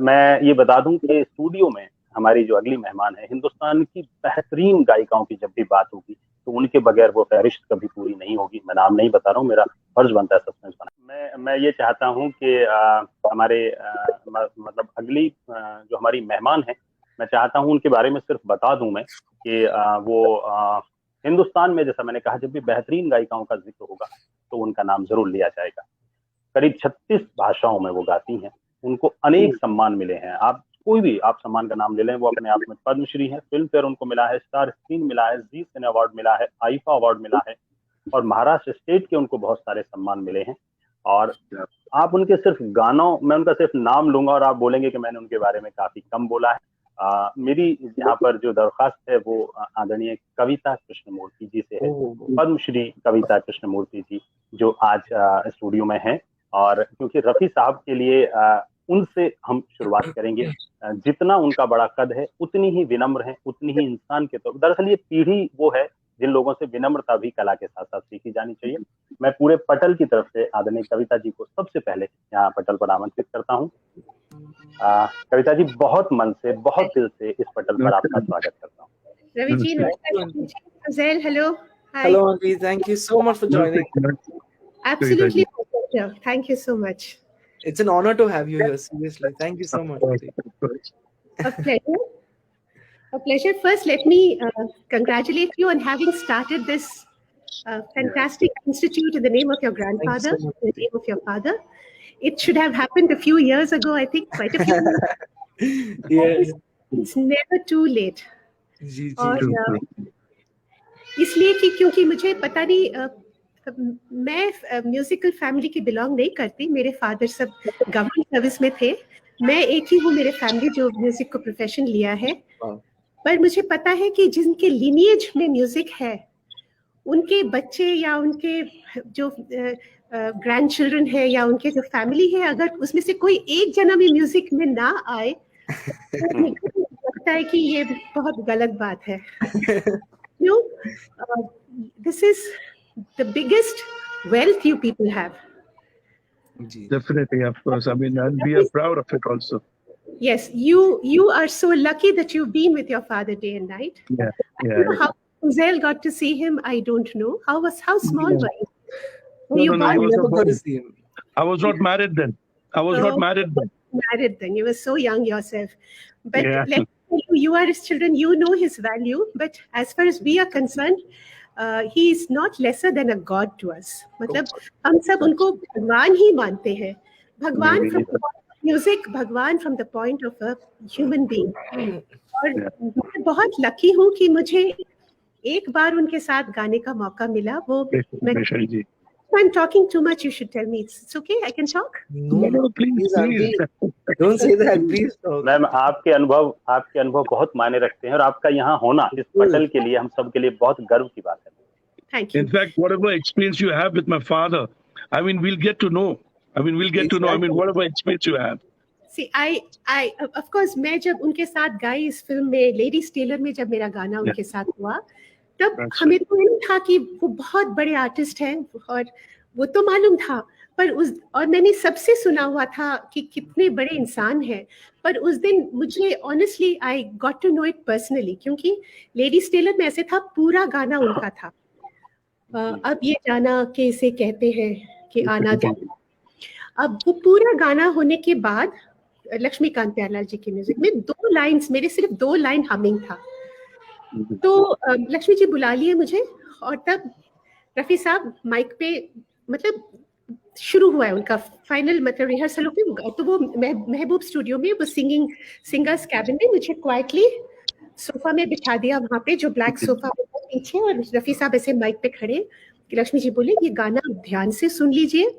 मैं ये बता दूं कि स्टूडियो में हमारी जो अगली मेहमान है, हिंदुस्तान की बेहतरीन गायिकाओं की जब भी बात होगी तो उनके बगैर वो फहरिस्त कभी पूरी नहीं होगी। मैं नाम नहीं बता रहा हूँ, मेरा फर्ज बनता है सस्पेंस बना। मैं ये चाहता हूँ कि हमारे मतलब अगली जो हमारी मेहमान है, मैं चाहता हूँ उनके बारे में सिर्फ बता दूं मैं कि वो हिंदुस्तान में, जैसा मैंने कहा, जब भी बेहतरीन गायिकाओं का जिक्र होगा तो उनका नाम जरूर लिया जाएगा। करीब 36 भाषाओं में वो गाती हैं, उनको अनेक सम्मान मिले हैं। आप कोई भी आप सम्मान का नाम ले लें, वो अपने आप में पद्मश्री है, फिल्म फेयर उनको मिला है, स्टार स्क्रीन मिला है, जी सिने अवार्ड मिला है, आईफा अवार्ड मिला है, और महाराष्ट्र स्टेट के उनको बहुत सारे सम्मान मिले हैं। और आप उनके सिर्फ गानों, मैं उनका सिर्फ नाम लूंगा और आप बोलेंगे कि मैंने उनके बारे में काफी कम बोला है। मेरी यहाँ पर जो दरख्वास्त है वो आदरणीय कविता कृष्णमूर्ति जी से है, पद्मश्री कविता कृष्णमूर्ति जी, जो आज स्टूडियो में हैं। और क्योंकि रफी साहब के लिए उनसे हम शुरुआत करेंगे। जितना उनका बड़ा कद है उतनी ही विनम्र है, उतनी ही इंसान के तौर। दरअसल ये पीढ़ी वो है जिन लोगों से विनम्रता भी कला के साथ साथ सीखी जानी चाहिए। मैं पूरे पटल की तरफ से आदरणीय कविता जी को सबसे पहले यहाँ पटल पर आमंत्रित करता हूँ। कविता जी, बहुत मन से, बहुत दिल से इस पटल पर आपका स्वागत करता हूँ। रवि जी, नमस्कार। Hello, hello Anvi, thank you so much for joining. Absolutely, thank you so much. It's an honor to have you here, seriously. Thank you so much. A pleasure. A pleasure. First, let me congratulate you on having started this fantastic institute in the name of your grandfather, in the name of your father. It should have happened a few years ago, I think, quite a few years. Yes. It's never too late. जी, और इसलिए कि क्योंकि मुझे पता नहीं, मैं musical family की belong नहीं करती। मेरे फादर सब गवर्नमेंट सर्विस में थे, मैं एक ही हूँ मेरे फैमिली जो म्यूजिक को प्रोफेशन लिया है। पर मुझे पता है कि जिनके लिनिएज में म्यूजिक है, उनके बच्चे या उनके जो ग्रैंड चिल्ड्रन है या उनके जो फैमिली है, अगर उसमें से कोई एक जना भी म्यूजिक में ना आए तो मुझे लगता है कि ये बहुत गलत बात है। क्यों? This is the biggest wealth you people have. Definitely, of course. I mean, and we are proud of it also. Yes, you are so lucky that you've been with your father day and night. Yeah. I don't know how Uzail got to see him. I don't know. How small were you? I never got to see him. I was not married then. Married then. You were so young yourself. But let me tell you, you are his children. You know his value. But as far as we are concerned, he is not lesser than a god to us. मतलब हम सब उनको भगवान ही मानते हैं। भगवान from music, भगवान from the point of a human being. और मैं बहुत लकी हूँ कि मुझे एक बार उनके साथ गाने का मौका मिला। वो I'm talking too much. You should tell me. It's okay. I can talk. No, please. Don't say that, please. Ma'am, आपके अनुभव बहुत मायने रखते हैं और आपका यहाँ होना इस पटल के लिए हम सब के लिए बहुत गर्व की बात है। Thank you. In fact, whatever experience you have with my father, I mean, we'll get to know. I mean, whatever experience you have. See, I of course, मैं जब उनके साथ गाई इस फिल्म में, लेडीज टेलर में जब मेरा गाना उनके साथ हुआ, तब हमें तो नहीं था कि वो बहुत बड़े आर्टिस्ट हैं, और वो तो मालूम था, पर और मैंने सबसे सुना हुआ था कि कितने बड़े इंसान हैं। पर उस दिन मुझे honestly I got to know it personally, क्योंकि लेडीज टेलर में ऐसे था, पूरा गाना उनका था। अब ये जाना कैसे कहते हैं कि आना जाना। अब वो पूरा गाना होने के बाद लक्ष्मीकांत प्यारेलाल जी की म्यूजिक में 2 लाइन्स, मेरे सिर्फ 2 लाइन हमिंग था। तो लक्ष्मी जी बुला लिए मुझे, और तब रफी साहब माइक पे, मतलब शुरू हुआ है उनका फाइनल, मतलब रिहर्सल होगी, तो वो महबूब स्टूडियो में, वो सिंगर्स कैबिन में मुझे क्वाइटली सोफा में बिठा दिया, वहाँ पे जो ब्लैक सोफा पीछे, और रफी साहब ऐसे माइक पे खड़े कि लक्ष्मी जी बोले, ये गाना ध्यान से सुन लीजिए,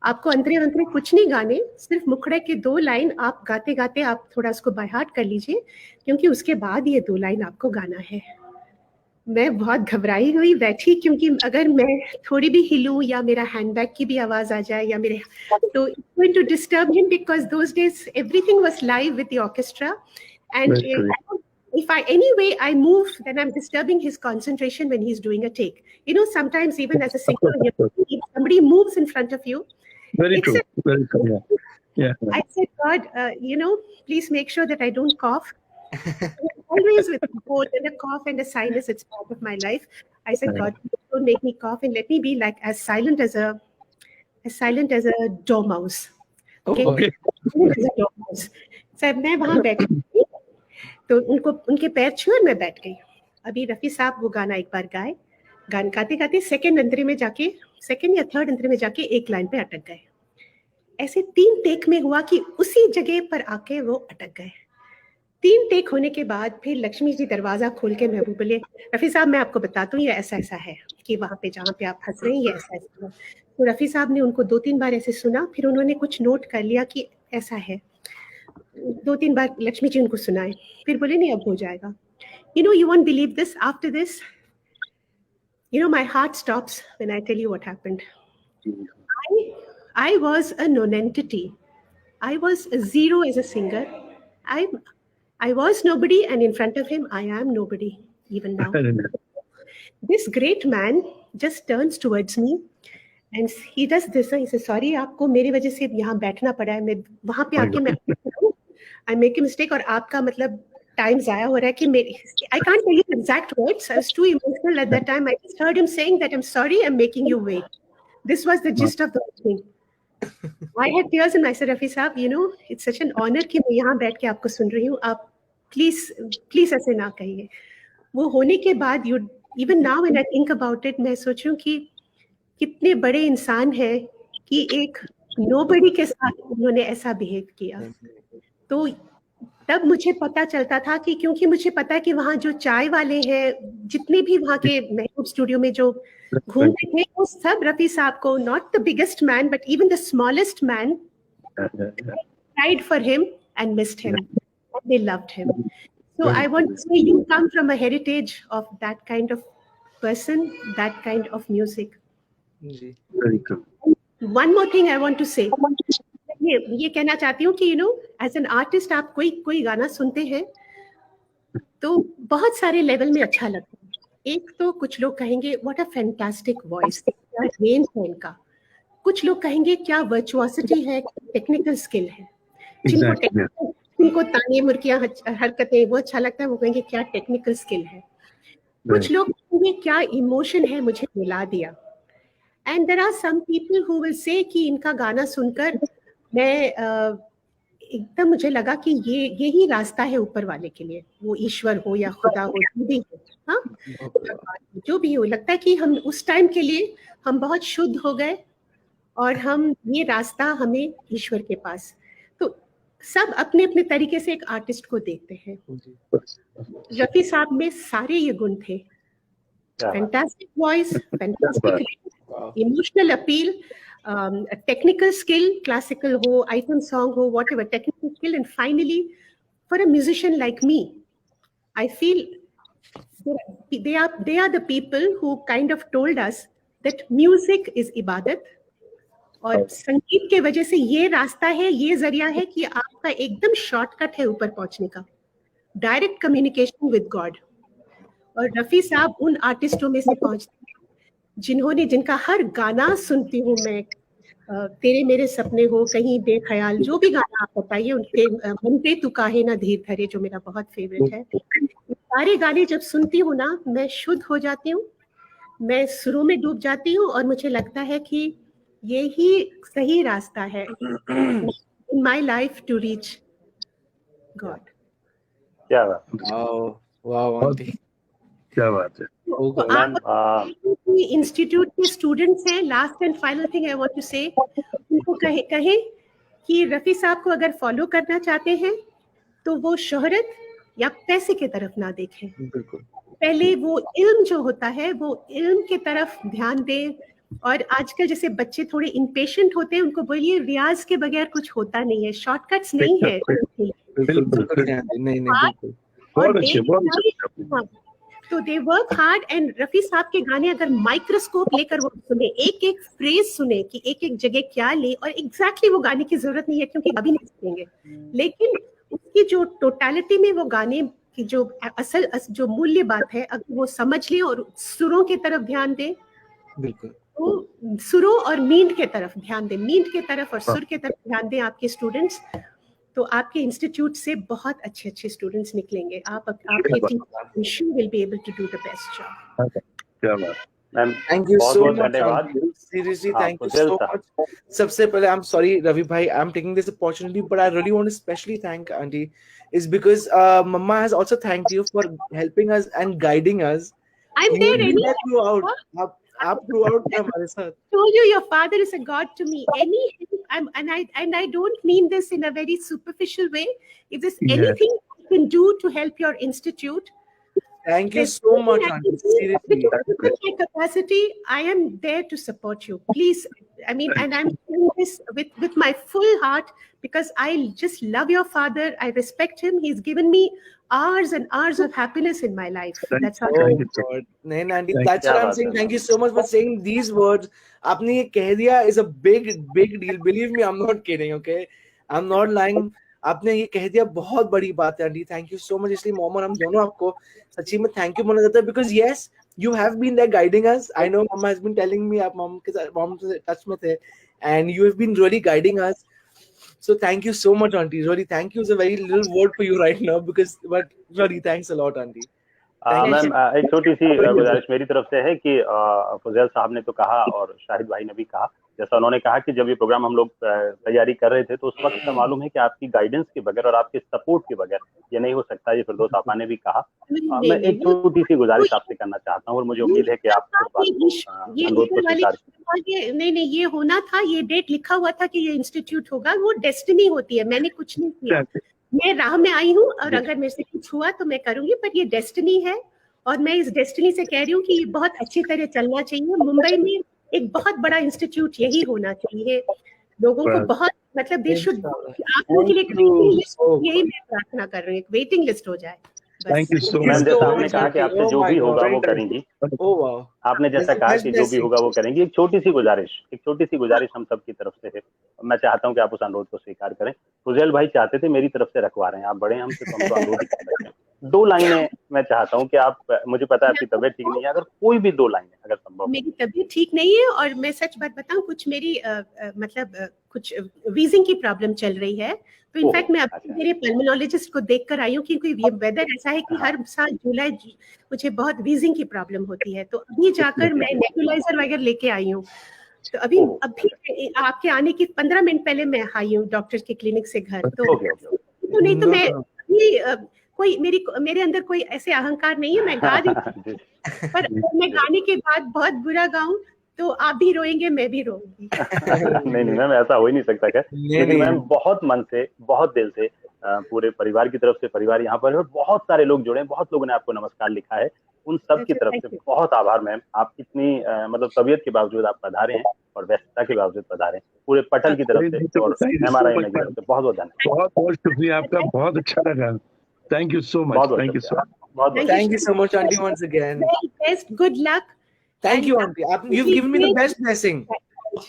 आपको अंतरे कुछ नहीं गाने, सिर्फ मुखड़े के 2 लाइन आप गाते गाते आप थोड़ा उसको बाय हार्ट कर लीजिए, क्योंकि उसके बाद ये 2 लाइन आपको गाना है। मैं बहुत घबराई हुई बैठी, क्योंकि अगर मैं थोड़ी भी हिलूं या मेरा हैंडबैग की भी आवाज आ जाए या मेरे, तो it's going to disturb him, because those days everything was live with the orchestra, and if I move, then I'm disturbing his concentration when he's doing a take. You know, sometimes even as a singer, if somebody moves in front of you, very true. Yeah. I said, God, please make sure that I don't cough. Always with a cold and a cough and a sinus, it's part of my life. I said, God, don't make me cough and let me be like as silent as a dormouse. Okay. Sir मैं वहां बैठी तो उनके पैर छुए और मैं बैठ गई. अभी रफी साहब वो गाना एक बार गाए, गाना गाते गाते सेकंड या थर्ड अंतरे में जाके एक लाइन पे अटक गए. ऐसे 3 टेक में हुआ कि उसी जगह पर आके वो अटक गए. 3 टेक होने के बाद फिर लक्ष्मी जी दरवाजा खोल के महबूब बोले, रफी साहब मैं आपको बताता हूँ ये ऐसा ऐसा है कि वहां पे जहाँ पे आप हंस रहे हैं ये ऐसा ऐसा है. तो रफी साहब ने उनको 2-3 बार ऐसे सुना, फिर उन्होंने कुछ नोट कर लिया कि ऐसा है. 2-3 बार लक्ष्मी जी उनको सुनाए, फिर बोले नहीं अब हो जाएगा. You won't believe this. After this, my heart stops when I tell you what happened. I was a non-entity. I was a zero as a singer. I was nobody, and in front of him, I am nobody even now. This great man just turns towards me and he does this. He says, sorry, आपको मेरी वजह से यहाँ बैठना पड़ा है. मैं वहाँ पे आके मैं I make a mistake और आपका मतलब time ज़ाया हो रहा है कि मेरी. I can't tell you the exact words. I was too emotional at that time. I just heard him saying that I'm sorry, I'm making you wait. This was the gist of the whole thing. I had tears and I said, Rafi साहब, it's such an honor कि मैं यहाँ बैठ के आपको सुन रही हूँ. आप please ऐसे ना कहिए. वो होने के बाद even now when I think about it, मैं सोचूं कि कितने बड़े इंसान हैं कि एक nobody के साथ उन्होंने ऐसा behave किया. तो तब मुझे पता चलता था कि क्योंकि मुझे पता है कि वहाँ जो चाय वाले हैं, जितने भी वहाँ के महबूब स्टूडियो में जो घूमते थे, वो सब रफी साहब को, not the biggest man, but even the smallest man, tried for him and missed him. And they loved him. So I want to say you come from a heritage of that kind of person, that kind of music. Very good. One more thing I want to say. ये कहना चाहती हूँ कि as an artist आप कोई गाना सुनते हैं तो बहुत सारे लेवल में अच्छा लगता है. एक तो कुछ लोग कहेंगे व्हाट अ फैंटास्टिक वॉइस, क्या रेंज है इनका. कुछ लोग कहेंगे क्या वर्चुओसिटी है, टेक्निकल स्किल है. जिनको ताने मुर्कियां हरकतें वो अच्छा लगता है, वो कहेंगे क्या टेक्निकल स्किल है. कुछ लोग कहेंगे क्या इमोशन है, मुझे मिला दिया. And there are some people who will say कि इनका गाना सुनकर मैं एकदम मुझे लगा कि यही रास्ता है ऊपर वाले के लिए. वो ईश्वर हो या खुदा हो, जो भी हो, हाँ, जो भी हो, लगता है कि हम उस टाइम के लिए हम बहुत शुद्ध हो गए और हम ये रास्ता हमें ईश्वर के पास. तो सब अपने अपने तरीके से एक आर्टिस्ट को देखते हैं. रफी साहब में सारे ये गुण थे. Fantastic voice, fantastic emotional appeal, technical skill, classical ho, item song ho, whatever, technical skill. And finally, for a musician like me, I feel they are the people who kind of told us that music is ibadat. और संगीत के वजह से ये रास्ता है, ये जरिया है कि आपका एकदम शॉर्टकट है ऊपर पहुंचने का, डायरेक्ट कम्युनिकेशन विद गॉड. और रफी साहब उन आर्टिस्टों में से पहुंचते हैं जिनका हर गाना सुनती हूँ मैं. तेरे मेरे सपने हो, कहीं बेख्याल, जो भी गाना आप बताइए, उनके मन पे तू काहे ना धीर धरे, जो मेरा बहुत फेवरेट है. सारे गाने जब सुनती हूँ ना, मैं शुद्ध हो जाती हूँ, मैं सुरों में डूब जाती हूँ और मुझे लगता है कि यही सही रास्ता है in my life to reach God. क्या बात. वाह आंटी, क्या बात है. तो आप इंस्टीट्यूट के स्टूडेंट्स हैं. Last and final thing I want to say, उनको कहें कि रफी साहब को अगर फॉलो करना चाहते हैं तो वो शोहरत या पैसे की तरफ ना देखें. पहले वो इल्म जो होता है, वो इल्म की तरफ ध्यान दें. और आजकल जैसे बच्चे थोड़े इम्पेशेंट होते हैं, उनको बोलिए रियाज के बगैर कुछ होता नहीं है, शॉर्टकट्स नहीं है. तो they work hard. And Rafi साहब के गाने अगर माइक्रोस्कोप लेकर वो सुने, एक एक फ्रेज सुने कि एक एक जगह क्या ले, और एग्जैक्टली वो गाने की जरूरत नहीं है क्योंकि अभी नहीं सुनेंगे, लेकिन उसकी जो टोटलिटी में वो गाने की जो असल जो मूल्य बात है, अगर वो समझ ले और सुरों की तरफ ध्यान दे, तो सुरों और मींड के तरफ ध्यान दें, मींड के तरफ और सुर के तरफ ध्यान दें आपके स्टूडेंट्स, तो आपके इंस्टीट्यूट से बहुत अच्छे अच्छे स्टूडेंट्स निकलेंगे। आपकी team you will be able to do the best job. क्या बात। Ma'am Thank you so much. धन्यवाद। Seriously, हाँ, thank you Fuzail so sahab. much. सबसे पहले, I'm sorry, Ravi bhai, I'm taking this opportunity, but I really want to especially thank Auntie, is because Mama has also thanked you for helping us and guiding us. I'm You there did any that throughout. आप throughout थे हमारे साथ. told you your father is a god to me. Any and I don't mean this in a very superficial way. If there's Yes. anything I can do to help your institute, Thank you there's so nothing much, I Auntie. can do. Seriously. Within my capacity, I am there to support you. Please, I mean, and I'm doing this with my full heart because I just love your father. I respect him. He's given me hours and hours of happiness in my life. That's all. Oh Thank you, sir. God, नहीं Auntie, Thank that's you. what I'm saying. Thank you so much for saying these words. आपने ये कह दिया is a big deal. Believe me, I'm not kidding. Okay, I'm not lying. आपने ये कह दिया, बहुत बड़ी बात है aunty. Thank you so much. इसलिए मॉम और हम दोनों आपको सच्ची में थैंक यू बोलना चाहते हैं, because yes you have been there guiding us. I know mamma has been telling me, आप मॉम से टच में थे and you have been really guiding us. So thank you so much, auntie. Really, thank you is a very little word for you right now, but really thanks a lot, auntie. Ma'am एक छोटी सी गुजारिश मेरी तरफ से है कि फुजैल साहब ने तो कहा और शाहिद भाई ने भी कहा, जैसा उन्होंने कहा कि जब ये प्रोग्राम हम लोग तैयारी कर रहे थे तो उस वक्त का मालूम है कि आपकी गाइडेंस के बगैर और आपके सपोर्ट के बगैर ये नहीं हो सकता। ये फिरदौस आपा ने भी कहा। मैं एक छोटी सी गुजारिश आपसे करना चाहता हूँ और मुझे उम्मीद है कि आप इस बात को अनुरोध को स्वीकार करें। नहीं, ये होना था, ये डेट लिखा हुआ था कि ये इंस्टीट्यूट होगा, वो डेस्टिनी होती है। मैंने कुछ नहीं किया, मैं राह में आई हूँ और अगर मेरे से कुछ हुआ तो मैं करूंगी, पर ये डेस्टिनी है और मैं इस डेस्टिनी से कह रही हूँ कि ये बहुत अच्छी तरह चलना चाहिए। मुंबई में एक बहुत बड़ा इंस्टीट्यूट यही होना चाहिए। लोगों को बहुत मतलब दे शुड, आप लोगों के लिए यही मैं प्रार्थना कर रही हूँ, एक वेटिंग लिस्ट हो जाए। Thank you so ma'am much. जैसा आपने कहा कि आपसे जो भी होगा वो करेंगी, आपने जैसा कहा कि जो भी होगा वो करेंगी। एक छोटी सी गुजारिश हम सब की तरफ से है, मैं चाहता हूँ कि आप उस अनुरोध को स्वीकार करें। फुजैल भाई चाहते थे, मेरी तरफ से रखवा रहे हैं, आप बड़े हैं हमसे तो हम तो अनुरोध कर सकते हैं। 2 लाइनें मैं चाहता हूँ कि आप, मुझे पता है आपकी तबीयत ठीक नहीं है, अगर कोई भी 2 लाइनें अगर संभव। मेरी तबीयत ठीक नहीं है और मैं सच बात बताऊं, कुछ मेरी कुछ वीजिंग की प्रॉब्लम चल रही है, तो इनफैक्ट मैं अभी मेरे पल्मोनोलॉजिस्ट को देखकर आई हूँ, क्योंकि ये वेदर ऐसा है कि हर साल जुलाई मुझे बहुत वीजिंग की प्रॉब्लम होती है। तो अभी जाकर मैं नेबुलाइजर वगैरह लेके आई हूँ। तो अभी आपके आने की 15 मिनट पहले मैं आई हूँ डॉक्टर के क्लिनिक से घर। तो नहीं तो मैं कोई मेरे अंदर कोई ऐसे अहंकार नहीं है, मैं गा दी पर मैं गाने के बाद बहुत बुरा गाऊं तो आप भी रोएंगे, मैं भी रोऊंगी। नहीं मैम, ऐसा हो ही नहीं सकता क्या। लेकिन मैम बहुत मन से, बहुत दिल से पूरे परिवार की तरफ से, परिवार यहाँ पर बहुत सारे लोग जुड़े हैं, बहुत लोगों ने आपको नमस्कार लिखा है, उन सब की तरफ से बहुत आभार मैम। आप इतनी मतलब तबीयत के बावजूद आप पधारे हैं और व्यस्तता के बावजूद पधारे, पूरे पटल की तरफ से और MRI की तरफ से बहुत बहुत धन्यवाद। बहुत शुक्रिया आपका, बहुत अच्छा लगा। Thank you so much. Thank you so much. Thank you so much, auntie, once again. Best, good luck. Thank you, auntie. You've given me the best blessing.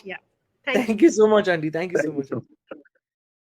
Yeah. Thank you so much, auntie. Thank you so much.